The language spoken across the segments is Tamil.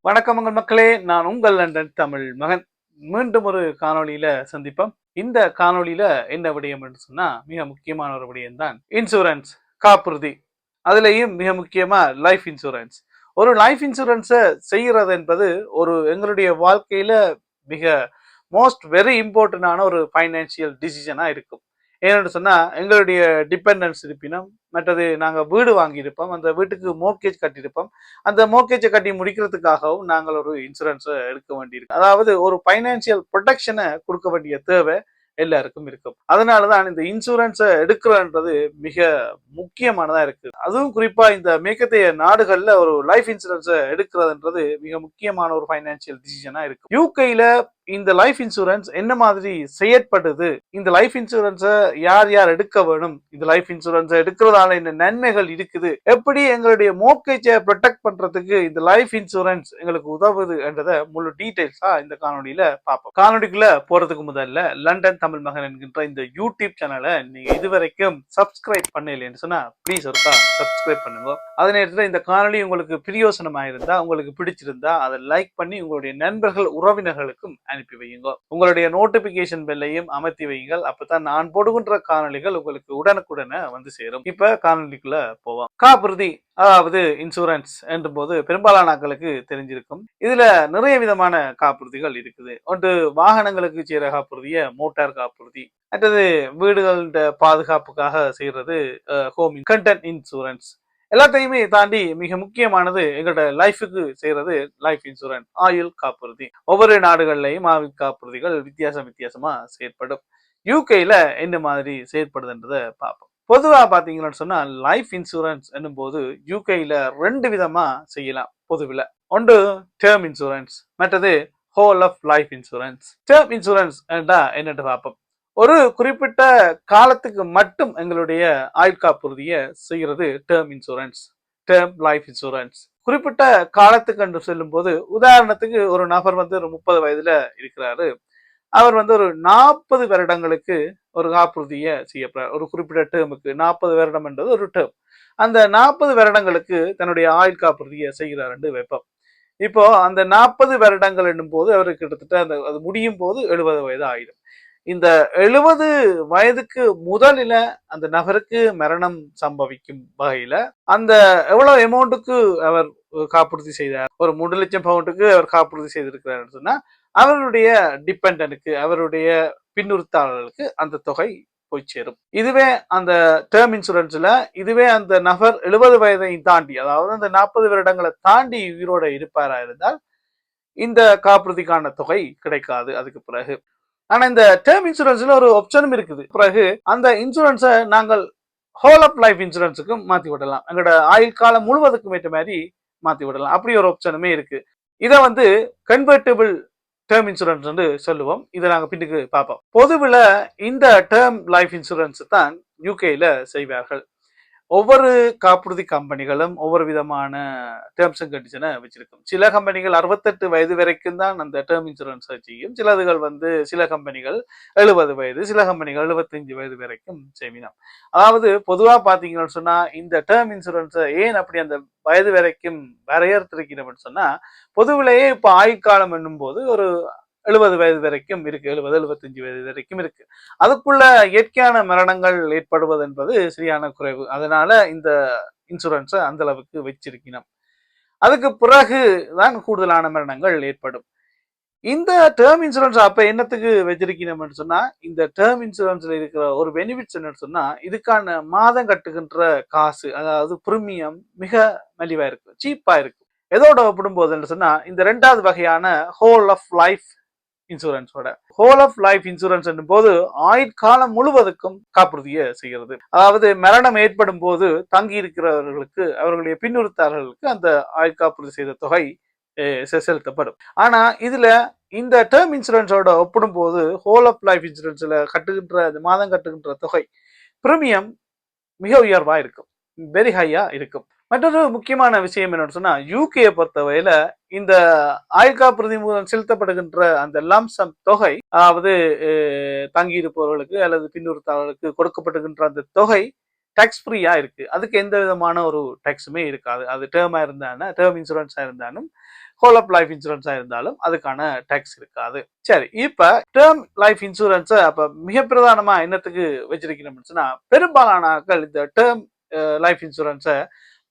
வணக்கம் உங்கள் மக்களே, நான் உங்கள் லண்டன் தமிழ் மகன். மீண்டும் ஒரு காணொளியில சந்திப்போம். இந்த காணொளியில என்ன விடயம் என்று சொன்னா, மிக முக்கியமான ஒரு விடயம் தான் இன்சூரன்ஸ், காப்புறுதி. அதுலேயும் மிக முக்கியமா லைஃப் இன்சூரன்ஸ். ஒரு லைஃப் இன்சூரன்ஸை செய்கிறது என்பது எங்களுடைய வாழ்க்கையில மிக மோஸ்ட் வெரி இம்பார்ட்டன்டான ஒரு ஃபைனான்சியல் டிசிஷனா இருக்கும். ஏன்னு சொன்னா எங்களுடைய டிபெண்டன்ஸ் இருப்பினும், மற்றது நாங்கள் வீடு வாங்கியிருப்போம், அந்த வீட்டுக்கு மோர்கேஜ் கட்டியிருப்போம், அந்த மோர்கேஜை கட்டி முடிக்கிறதுக்காகவும் நாங்கள் ஒரு இன்சூரன்ஸை எடுக்க வேண்டியிருக்கும். அதாவது ஒரு ஃபைனான்சியல் ப்ரொடெக்ஷனை கொடுக்க வேண்டிய தேவை எல்லாருக்கும் இருக்கும். அதனாலதான் இந்த இன்சூரன்ஸை எடுக்கிறன்றது மிக முக்கியமானதா இருக்கு. அதுவும் குறிப்பா இந்த மேற்கத்திய நாடுகள்ல ஒரு லைஃப் இன்சூரன்ஸை எடுக்கிறதுன்றது மிக முக்கியமான ஒரு ஃபைனான்சியல் டிசிஷனா இருக்கு. யூகேல இந்த லைஃப் இன்சூரன்ஸ் என்ன மாதிரி செயற்படுது, இந்த லைஃப் இன்சூரன்ஸை யார் யார் எடுக்க வேணும், இந்த லைஃப் இன்சூரன்ஸை எடுக்கிறதால என்ன நன்மைகள் இருக்குது, எப்படி எங்களுடைய மோர்கேஜை ப்ரொடெக்ட் பண்றதுக்கு இந்த லைஃப் இன்சூரன்ஸ் எங்களுக்கு உதவுது என்றதை முழு டீடைல்ஸா இந்த காணொலியில பார்ப்போம். காணொலிக்குள்ள போறதுக்கு முதல்ல லண்டன் தமிழ் மகன் என்கின்ற இந்த யூடியூப் சேனலை நீங்க இதுவரைக்கும் சப்ஸ்கிரைப் பண்ணலைன்னு சொன்னா ப்ளீஸ் ஒருக்கா சப்ஸ்கிரைப் பண்ணுங்க. அதே நேரத்தில் இந்த காணொலி உங்களுக்கு பிரியோசனமாக இருந்தா, உங்களுக்கு பிடிச்சிருந்தா அதை லைக் பண்ணி உங்களுடைய நண்பர்கள் உறவினர்களுக்கும் அனுப்பி வையுங்க. உங்களுடைய நோட்டிபிகேஷன் பெல்லையும் அமர்த்தி வையுங்கள். அப்பதான் நான் போடுகின்ற காணொலிகள் உங்களுக்கு உடனுக்குடனே வந்து சேரும். இப்ப காணொலிக்குள்ள போவோம். காப்புறுதி, அதாவது இன்சூரன்ஸ் என்ற போது பெரும்பாலான ஆட்களுக்கு தெரிஞ்சிருக்கும். இதுல நிறைய விதமான காப்புறுதிகள் இருக்குது. ஒன்று வாகனங்களுக்கு செய்யற காப்புறுதிய மோட்டார் காப்புறுதி, மற்றது வீடுகள பாதுகாப்புக்காக செய்யறது ஹோம் கண்டென்ட் இன்சூரன்ஸ். எல்லாத்தையுமே தாண்டி மிக முக்கியமானது எங்களோட லைஃபுக்கு செய்யறது லைஃப் இன்சூரன்ஸ், ஆயுள் காப்புறுதி. ஒவ்வொரு நாடுகள்லையும் ஆயுள் காப்புறுதிகள் வித்தியாசமா செயற்படும். யூகேல என்ன மாதிரி செயற்படுதுன்றதை பார்ப்போம். பொதுவா பாத்தீங்கன்னு சொன்னா லைஃப் இன்சூரன்ஸ் என்னும் போது யூகேல ரெண்டு விதமா செய்யலாம். பொதுவில் ஒன்று டேர்ம் இன்சூரன்ஸ், மற்றது whole of life insurance. Term insurance என்னட்டு பார்ப்போம். ஒரு குறிப்பிட்ட காலத்துக்கு மட்டும் எங்களுடைய ஆயுள் காப்புறுதியை செய்கிறது term insurance, term life insurance. குறிப்பிட்ட காலத்துக்கு என்று சொல்லும் போது, உதாரணத்துக்கு ஒரு நபர் வந்து ஒரு 30 வயதுல இருக்கிறாரு, அவர் வந்து ஒரு 40 வருடங்களுக்கு ஒரு காப்புறுதியை செய்யப்படுறார். ஒரு குறிப்பிட்ட டேர்முக்கு 40 வருடம் என்றது ஒரு டேர்ம். அந்த 40 வருடங்களுக்கு தன்னுடைய ஆயுள் காப்புறுதியை செய்கிறார் என்று வைப்போம். இப்போ அந்த 40 வருடங்கள் என்னும் போது அவருக்கு கிட்டத்தட்ட அது முடியும் போது 70 வயது ஆயிடும். இந்த 70 வயதுக்கு முதலில அந்த நபருக்கு மரணம் சம்பவிக்கும் வகையில அந்த எவ்வளவு அமௌண்ட்டுக்கு அவர் காப்புறுதி செய்தார், ஒரு 3 லட்சம் பவுண்டுக்கு அவர் காப்புறுதி செய்திருக்கிறார் சொன்னா, அவருடைய டிபெண்டனுக்கு, அவருடைய பின்னுறுத்தாளர்களுக்கு அந்த தொகை போய் சேரும். இதுவே அந்த டேர்ம் இன்சூரன்ஸ்ல, இதுவே அந்த நபர் 70 வயதை தாண்டி, அதாவது அந்த 40 வருடங்களை தாண்டி உயிரோட இருப்பாரா இருந்தால் இந்த காப்புறுதிக்கான தொகை கிடைக்காது அதுக்கு பிறகு. ஆனா இந்த டேர்ம் இன்சூரன்ஸ்ல ஒரு ஆப்ஷனும் இருக்குது. பிறகு அந்த இன்சூரன்ஸை நாங்கள் ஹோல் ஆஃப் லைஃப் இன்சூரன்ஸுக்கும் மாத்தி விடலாம், எங்களோட ஆயுள் காலம் முழுவதுக்கும் ஏற்ற மாதிரி மாத்தி விடலாம். அப்படி ஒரு ஆப்ஷனுமே இருக்கு. இதை வந்து கன்வெர்டபிள் டேர்ம் இன்சூரன்ஸ் வந்து சொல்லுவோம். இதை நாங்க பின்னுக்கு பார்ப்போம். பொதுவில் இந்த டேர்ம் லைஃப் இன்சூரன்ஸ் தான் யூகேல செய்வார்கள். ஒவ்வொரு காப்புறுதி கம்பெனிகளும் ஒவ்வொரு விதமான டேர்ம்ஸ் அண்ட் கண்டிஷனை வச்சிருக்கும். சில கம்பெனிகள் 68 வயது வரைக்கும் தான் அந்த டேர்ம் இன்சூரன்ஸ் செய்யும். சிலதுகள் வந்து சில கம்பெனிகள் 70 வயது, சில கம்பெனிகள் 75 வயது வரைக்கும் செய்வினோம். அதாவது பொதுவா பாத்தீங்கன்னு சொன்னா இந்த டேர்ம் இன்சூரன்ஸை ஏன் அப்படி அந்த வயது வரைக்கும் வரையறுத்திருக்கிறோம்னு சொன்னா, பொதுவிலேயே இப்ப ஆயுட்காலம் என்னும் போது ஒரு 70 வயது வரைக்கும் இருக்கு, 70-75 வயது வரைக்கும் இருக்கு. அதுக்குள்ள இயற்கையான மரணங்கள் ஏற்படுவது என்பது சரியான குறைவு. அதனால இந்த இன்சூரன்ஸை அந்த அளவுக்கு வச்சிருக்கணும். அதுக்கு பிறகு தான் கூடுதலான மரணங்கள் ஏற்படும். இந்த டேர்ம் இன்சூரன்ஸ் அப்ப என்னத்துக்கு வச்சிருக்கணும்னு சொன்னா, இந்த டேர்ம் இன்சூரன்ஸ்ல இருக்கிற ஒரு பெனிஃபிட்ஸ் என்னன்னு சொன்னா, இதுக்கான மாதம் கட்டுகின்ற காசு, அதாவது பிரீமியம் மிக மலிவா இருக்கு, சீப்பா இருக்கு. எதோட ஒப்பிடும்போதுன்னு சொன்னா, இந்த ரெண்டாவது வகையான ஹோல் ஆஃப் லைஃப் இன்சூரன்ஸோட. ஹோல் ஆஃப் லைஃப் இன்சூரன்ஸ் என்னும் போது ஆயுட்காலம் முழுவதுக்கும் காப்புறுதியை செய்கிறது. அதாவது மரணம் ஏற்படும் போது தங்கி இருக்கிறவர்களுக்கு, அவர்களுடைய பின்னுறுத்தாளர்களுக்கு அந்த ஆயுள் காப்புறுதி செய்த தொகை செலுத்தப்படும். ஆனா இதுல இந்த டேர்ம் இன்சூரன்ஸோட ஒப்பிடும் போது ஹோல் ஆஃப் லைஃப் இன்சூரன்ஸ்ல கட்டுகின்ற மாதம் கட்டுகின்ற தொகை பிரீமியம் மிக உயர்வா இருக்கும், வெரி ஹையா இருக்கும். மற்றொரு முக்கியமான விஷயம் என்னன்னு சொன்னா, யூகேயை பொறுத்தவரையில இந்த ஆயுள் காப்புறுதி மூலம் செலுத்தப்படுகின்ற அந்த லம்சம் தொகை, அதாவது தங்கியிருப்பவர்களுக்கு அல்லது பின்னுறுத்தாளர்களுக்கு கொடுக்கப்படுகின்ற அந்த தொகை டேக்ஸ் ஃப்ரீயா இருக்கு. அதுக்கு எந்த விதமான ஒரு டேக்ஸுமே இருக்காது. அது டேர்மா இருந்தாலும், டேர்ம் இன்சூரன்ஸா இருந்தாலும், ஹோல் ஆஃப் லைஃப் இன்சூரன்ஸா இருந்தாலும் அதுக்கான டேக்ஸ் இருக்காது. சரி, இப்ப டேர்ம் லைஃப் இன்சூரன்ஸ அப்ப மிக பிரதானமா என்னத்துக்கு வச்சிருக்கணும்னு சொன்னா, பெரும்பாலான ஆட்கள் இந்த டேர்ம் லைஃப் இன்சூரன்ஸ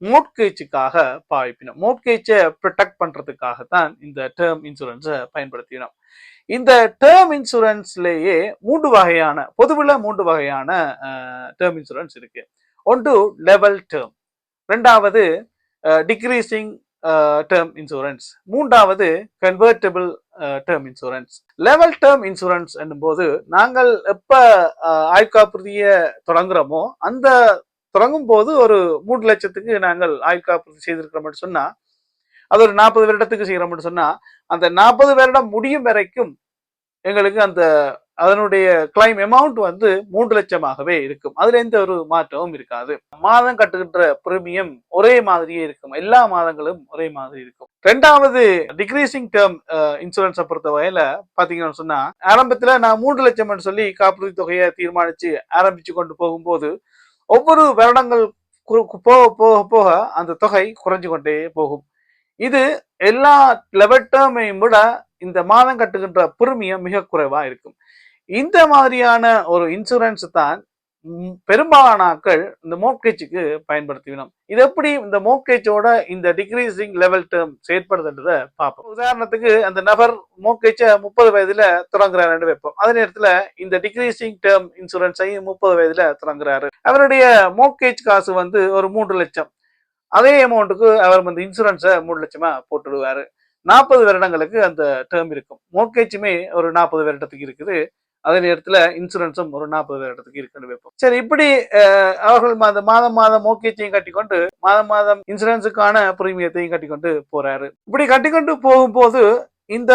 மோட்கேஜுக்காக பாவிப்பினோம். மோட்கேஜை ப்ரொடெக்ட் பண்றதுக்காகத்தான் இந்த டேர்ம் இன்சூரன்ஸை பயன்படுத்தினோம். இந்த டேர்ம் இன்சூரன்ஸ்லேயே பொதுவில் மூன்று வகையான டேர்ம் இன்சூரன்ஸ் இருக்கு. ஒன்று லெவல் டேர்ம், ரெண்டாவது டிக்ரீசிங் டேர்ம் இன்சூரன்ஸ், மூன்றாவது convertible term insurance. Level term insurance என்னும்போது நாங்கள் எப்ப ஆயுட்காப்புறுதியை தொடங்குறோமோ அந்த தொடங்கும் போது ஒரு 3 லட்சத்துக்கு நாங்கள் ஆயுட்காப்புறுதி செய்திருக்கிறோம்னு சொன்னா, அது ஒரு 40 வருடத்துக்கு செய்யறோம்னு சொன்னா, அந்த 40 வருடம் முடியும் வரைக்கும் எங்களுக்கு அதனுடைய கிளைம் அமௌண்ட் 3 லட்சமாகவே இருக்கும். அதுல எந்த ஒரு மாற்றமும் இருக்காது. மாதம் கட்டுகின்ற பிரீமியம் ஒரே மாதிரியே இருக்கும். எல்லா மாதங்களும் ஒரே மாதிரி இருக்கும். ரெண்டாவது டிக்ரீசிங் டேர்ம் இன்சூரன்ஸை பொறுத்த வகையில பாத்தீங்கன்னு சொன்னா, ஆரம்பத்துல நான் 3 லட்சம் சொல்லி காப்புறுதி தொகையை தீர்மானிச்சு ஆரம்பிச்சு கொண்டு போகும்போது ஒவ்வொரு வருடங்கள் போக போக போக அந்த தொகை குறைஞ்சு கொண்டே போகும். இது எல்லா லெவல் டேர்மையும் விட இந்த மாதம் கட்டுகின்ற பிரீமியம் மிக குறைவா இருக்கும். இந்த மாதிரியான ஒரு இன்சூரன்ஸ் தான் பெரும்பாலான ஆட்கள் இந்த மோட்கேஜுக்கு பயன்படுத்தினோம். இது எப்படி இந்த மோட்கேஜோட இந்த டிக்ரீசிங் லெவல் டேர்ம் செயற்படுதுன்றத பார்ப்போம். உதாரணத்துக்கு அந்த நபர் மோட்கேஜ 30 வயதுல தொடங்குறாரு வைப்போம். அதே நேரத்துல இந்த டிக்ரீசிங் டேர்ம் இன்சூரன்ஸையும் 30 வயதுல தொடங்குறாரு. அவருடைய மோட்கேஜ் காசு ஒரு 3 லட்சம். அதே அமௌண்ட்டுக்கு அவர் இன்சூரன்ஸை 3 லட்சமா போட்டுடுவாரு. 40 வருடங்களுக்கு அந்த டேர்ம் இருக்கும். மோட்கேஜுமே ஒரு 40 வருடத்துக்கு இருக்குது. அதே நேரத்துல இன்சூரன்ஸும் ஒரு 40 வருடத்துக்கு இருக்குன்னு வைப்போம். சரி, இப்படி அவர்கள் மாதம் மாதம் மோட்கேஜையும் கட்டிக்கொண்டு மாதம் இன்சூரன்ஸுக்கான பிரீமியத்தையும் கட்டிக்கொண்டு போறாரு. இப்படி கட்டிக்கொண்டு போகும்போது இந்த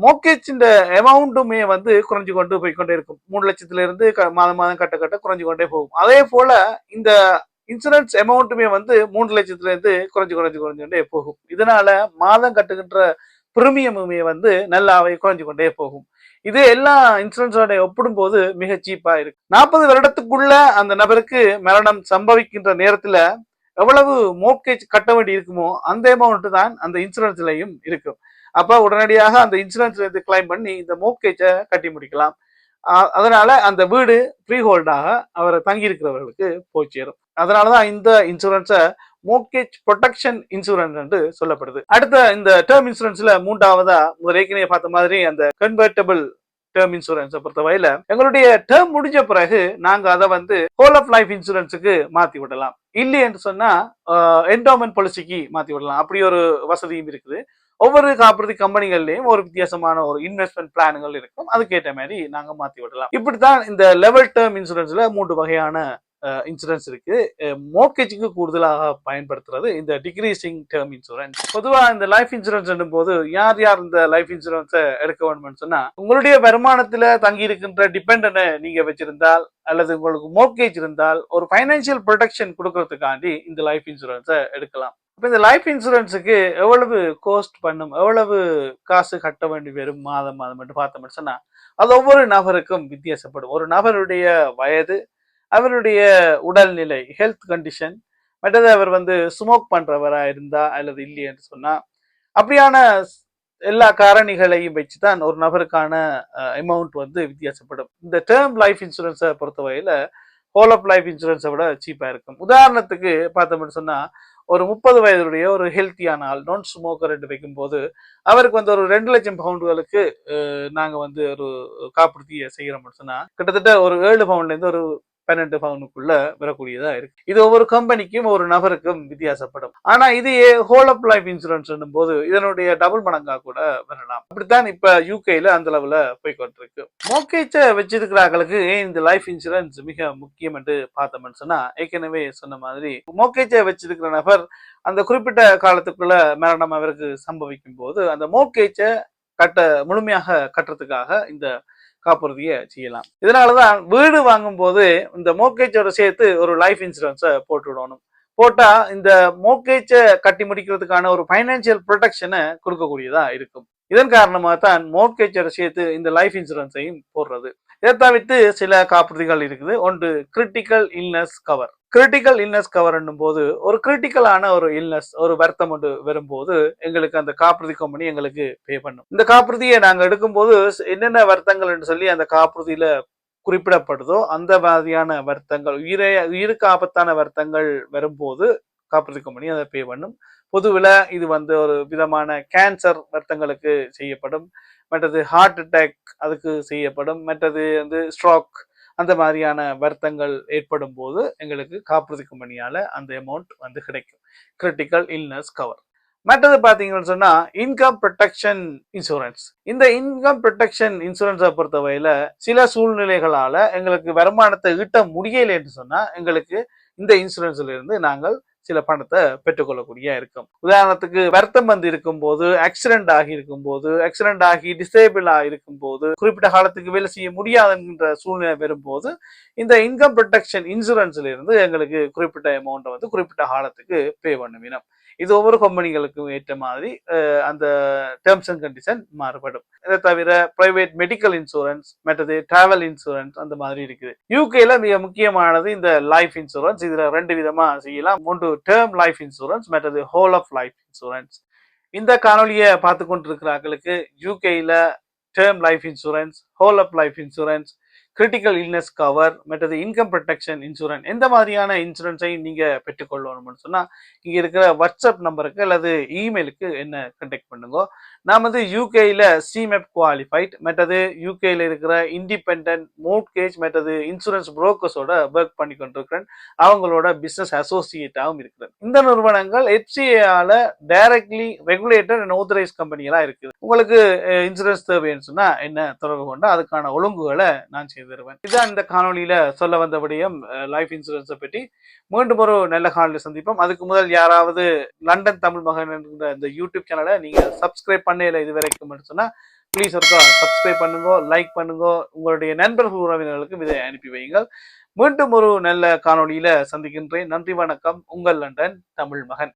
மோட்கேஜ் அமௌண்ட்டுமே குறைஞ்சு கொண்டு போய்கொண்டே இருக்கும். 3 லட்சத்துல இருந்து மாதம் கட்ட குறைஞ்சு கொண்டே போகும். அதே போல இந்த இன்சூரன்ஸ் அமௌண்ட்டுமே 3 லட்சத்துல இருந்து குறைஞ்சு போகும். இதனால மாதம் கட்டுகின்ற பிரீமியமுமே நல்லாவே குறைஞ்சு கொண்டே போகும். இது எல்லா இன்சூரன்ஸோட ஒப்பிடும் போது மிக சீப்பா இருக்கு. 40 வருடத்துக்குள்ள அந்த நபருக்கு மரணம் சம்பவிக்கின்ற நேரத்துல எவ்வளவு மோட்கேஜ் கட்ட வேண்டி இருக்குமோ அந்த அமௌண்ட் தான் அந்த இன்சூரன்ஸ்லயும் இருக்கும். அப்ப உடனடியாக அந்த இன்சூரன்ஸ்ல இருந்து கிளைம் பண்ணி இந்த மோட்கேஜை கட்டி முடிக்கலாம். அதனால அந்த வீடு ஃப்ரீ ஹோல்டாக அவர் தங்கி இருக்கிறவர்களுக்கு போய் சேரும். அதனாலதான் இந்த இன்சூரன்ஸை மோட்கேஜ் ப்ரொடெக்ஷன் இன்சூரன்ஸ் என்று சொல்லப்படுது. அடுத்த இந்த டேர்ம் இன்சூரன்ஸ்ல மூன்றாவதா ஏற்கனவே பார்த்த மாதிரி அந்த கன்வெர்டபிள் டேர்ம் இன்சூரன்ஸை பொறுத்தவரையில எங்களுடைய டேர்ம் முடிஞ்ச பிறகு நாங்க அதை ஹோல் ஆஃப் லைஃப் இன்சூரன்ஸுக்கு மாத்தி விடலாம். இல்லை என்று சொன்னா என்டோமென்ட் பாலிசிக்கு மாத்தி விடலாம். அப்படி ஒரு வசதியும் இருக்குது. ஒவ்வொரு காப்புறுதி கம்பெனிகள்லயும் ஒரு வித்தியாசமான ஒரு இன்வெஸ்ட்மெண்ட் பிளான்கள் இருக்கும். அதுக்கேற்ற மாதிரி நாங்க மாத்தி விடலாம். இப்படித்தான் இந்த லெவல் டேர்ம் இன்சூரன்ஸ்ல 3 வகையான இன்சூரன்ஸ் இருக்கு. மோட்கேஜுக்கு கூடுதலாக பயன்படுத்துறது இந்த டிக்ரீசிங் டேர்ம் இன்சூரன்ஸ். பொதுவா இந்த லைஃப் இன்சூரன்ஸ் போது யார் இந்த லைஃப் இன்சூரன்ஸை எடுக்க வேண்டும்னு சொன்னா, உங்களுடைய வருமானத்துல தங்கி இருக்கின்ற டிபெண்டனை நீங்க வச்சிருந்தால் அல்லது உங்களுக்கு மோட்கேஜ் இருந்தால் ஒரு பைனான்சியல் ப்ரொடெக்ஷன் கொடுக்கறதுக்காண்டி இந்த லைஃப் இன்சூரன்ஸை எடுக்கலாம். இப்ப இந்த லைஃப் இன்சூரன்ஸுக்கு எவ்வளவு கோஸ்ட் பண்ணும், எவ்வளவு காசு கட்ட வேண்டி வரும் மாதம் மட்டும் பார்த்தோம்னு சொன்னா, அது ஒவ்வொரு நபருக்கும் வித்தியாசப்படும். ஒரு நபருடைய வயது, அவருடைய உடல்நிலை, ஹெல்த் கண்டிஷன், மற்றது அவர் ஸ்மோக் பண்றவரா இருந்தா அல்லது இல்லை என்று சொன்னா, அப்படியான எல்லா காரணிகளையும் வச்சுதான் ஒரு நபருக்கான அமௌண்ட் வித்தியாசப்படும். இந்த டேர்ம் லைஃப் இன்சூரன்ஸை பொறுத்தவரையில ஹோல் ஆஃப் லைஃப் இன்சூரன்ஸை விட சீப்பா இருக்கும். உதாரணத்துக்கு பார்த்தோம்னு சொன்னா, ஒரு 30 வயதுடைய ஒரு ஹெல்த்தியான ஆள், நான் ஸ்மோக்கர் என்று வைக்கும் போது அவருக்கு ஒரு 2 லட்சம் பவுண்டுகளுக்கு நாங்க ஒரு காப்புறுதியை செய்யறோம்னு சொன்னா, கிட்டத்தட்ட ஒரு 7 பவுண்ட்ல இருந்து ஒரு 12 பவுனுக்குள்ள வரக்கூடியதா இருக்கு. இது ஒவ்வொரு கம்பெனிக்கும் ஒரு நபருக்கும் வித்தியாசப்படும். ஆனா இது ஹோல் ஆஃப் லைஃப் இன்சூரன்ஸ் போது இதனுடைய டபுள் மடங்கா கூட வரலாம். அப்படித்தான் இப்ப யூகேல அந்த லெவல போய்கொண்டிருக்கு. மோட்கேஜ வச்சிருக்கிறார்களுக்கு ஏன் இந்த லைஃப் இன்சூரன்ஸ் மிக முக்கியம் என்று பார்த்தோம்னு சொன்னா, ஏற்கனவே சொன்ன மாதிரி மோட்கேஜ வச்சிருக்கிற நபர் அந்த குறிப்பிட்ட காலத்துக்குள்ள மரணம் அவருக்கு சம்பவிக்கும் போது அந்த மோட்கேஜ முழுமையாக கட்டுறதுக்காக இந்த காப்புறுதியை செய்யலாம். இதனாலதான் வீடு வாங்கும் போது இந்த மோட்கேஜோட சேர்த்து ஒரு லைஃப் இன்சூரன்ஸை போட்டுவிடணும். போட்டா இந்த மோட்கேஜை கட்டி முடிக்கிறதுக்கான ஒரு பைனான்சியல் ப்ரொடெக்ஷனை கொடுக்கக்கூடியதா இருக்கும். இதன் காரணமாக தான் மோர்கேஜை சேர்த்து இந்த லைஃப் இன்சூரன்ஸையும் போடுறது. இதை தவிர்த்து சில காப்புறுதிகள் இருக்குது. ஒன்று critical illness cover. Critical illness cover போது ஒரு கிரிட்டிக்கலான ஒரு இல்னஸ், ஒரு வருத்தம் ஒன்று வரும்போது எங்களுக்கு அந்த காப்புறுதி கம்பெனி எங்களுக்கு பே பண்ணும். இந்த காப்புறுதியை நாங்கள் எடுக்கும்போது என்னென்ன வருத்தங்கள் சொல்லி அந்த காப்புறுதியில குறிப்பிடப்படுதோ அந்த மாதிரியான வருத்தங்கள், உயிருக்கு ஆபத்தான வருத்தங்கள் வரும்போது காப்புறுதி கம்பெனி அதை பே பண்ணும். பொதுவில் இது ஒரு விதமான கேன்சர் வருத்தங்களுக்கு செய்யப்படும், மற்றது ஹார்ட் அட்டாக் அதுக்கு செய்யப்படும், மற்றது ஸ்ட்ரோக் அந்த மாதிரியான வருத்தங்கள் ஏற்படும் போது எங்களுக்கு காப்புறுதி கம்பெனியால அந்த அமௌண்ட் கிடைக்கும், கிரிட்டிக்கல் இல்னஸ் கவர். மற்றது பாத்தீங்கன்னு சொன்னா இன்கம் ப்ரொடெக்ஷன் இன்சூரன்ஸ். இந்த இன்கம் ப்ரொடெக்ஷன் இன்சூரன்ஸை பொறுத்தவரையில சில சூழ்நிலைகளால எங்களுக்கு வருமானத்தை ஈட்ட முடியலை என்று சொன்னா எங்களுக்கு இந்த இன்சூரன்ஸ்ல இருந்து நாங்கள் சில பணத்தை பெற்றுக்கொள்ளக்கூடிய இருக்கும். உதாரணத்துக்கு வருத்தம் இருக்கும் போது, ஆக்சிடென்ட் ஆகி டிசேபிள் இருக்கும் போது, குறிப்பிட்ட காலத்துக்கு வேலை செய்ய முடியாது என்கின்ற சூழ்நிலை வரும்போது இந்த இன்கம் ப்ரொடெக்ஷன் இன்சூரன்ஸ்ல இருந்து எங்களுக்கு குறிப்பிட்ட அமௌண்ட் குறிப்பிட்ட காலத்துக்கு பே பண்ணும். இது ஒவ்வொரு கம்பெனிகளுக்கும் ஏற்ற மாதிரி அந்த டேர்ம்ஸ் அண்ட் கண்டிஷன் மாறுபடும். இதை தவிர பிரைவேட் மெடிக்கல் இன்சூரன்ஸ், மற்றது டிராவல் இன்சூரன்ஸ் அந்த மாதிரி இருக்குது. யூகேல மிக முக்கியமானது இந்த லைஃப் இன்சூரன்ஸ். இதுல 2 விதமா செய்யலாம். ஒன்று டேர்ம் லைஃப் இன்சூரன்ஸ், மற்றது ஹோல் ஆஃப் லைஃப் இன்சூரன்ஸ். இந்த காணொலியை பார்த்து கொண்டிருக்கிறார்களுக்கு யூகேல term life insurance, whole of life insurance, critical illness cover, மற்றது இன்கம் ப்ரொடெக்ஷன் இன்சூரன்ஸ் எந்த மாதிரியான இன்சூரன்ஸை நீங்க பெற்றுக்கொள்ளணும்னு சொன்னா இங்க இருக்கிற வாட்ஸ்அப் நம்பருக்கு அல்லது இமெயிலுக்கு என்ன கண்டெக்ட் பண்ணுங்க. நான் யூகேல சிமெப் குவாலிஃபைட், மற்றது யூகேல இருக்கிற இண்டிபெண்டன்ட் மோர்ட்கேஜ் மற்றது இன்சூரன்ஸ் புரோக்கர்ஸோட ஒர்க் பண்ணி கொண்டிருக்கிறேன். அவங்களோட பிசினஸ் அசோசியேட்டாகவும் இருக்கிறேன். இந்த நிறுவனங்கள் HCAஆல டைரக்ட்லி ரெகுலேட்டட் அண்ட் ஆத்தரைஸ் கம்பெனிகளா இருக்குது. உங்களுக்கு இன்சூரன்ஸ் தேவைன்னு சொன்னா என்ன தொடர்பு கொண்டா அதுக்கான ஒழுங்குகளை நான் செய்து தருவேன். இதுதான் இந்த காணொலியில சொல்ல வந்த விடயம் லைஃப் இன்சூரன்ஸை பற்றி. மீண்டும் ஒரு நல்ல காணொலியில் சந்திப்போம். அதுக்கு முதல் யாராவது லண்டன் தமிழ் மகன் என்கிற இந்த யூடியூப் சேனலை நீங்க சப்ஸ்கிரைப் பண்ணல இது வரைக்கும் சொன்னா ப்ளீஸ் ஒருக்கா சப்ஸ்கிரைப் பண்ணுங்க, லைக் பண்ணுங்க, உங்களுடைய நண்பர்கள் உறவினர்களுக்கும் இதை அனுப்பி வையுங்கள். மீண்டும் ஒரு நல்ல காணொலியில சந்திக்கின்றேன். நன்றி, வணக்கம். உங்கள் லண்டன் தமிழ் மகன்.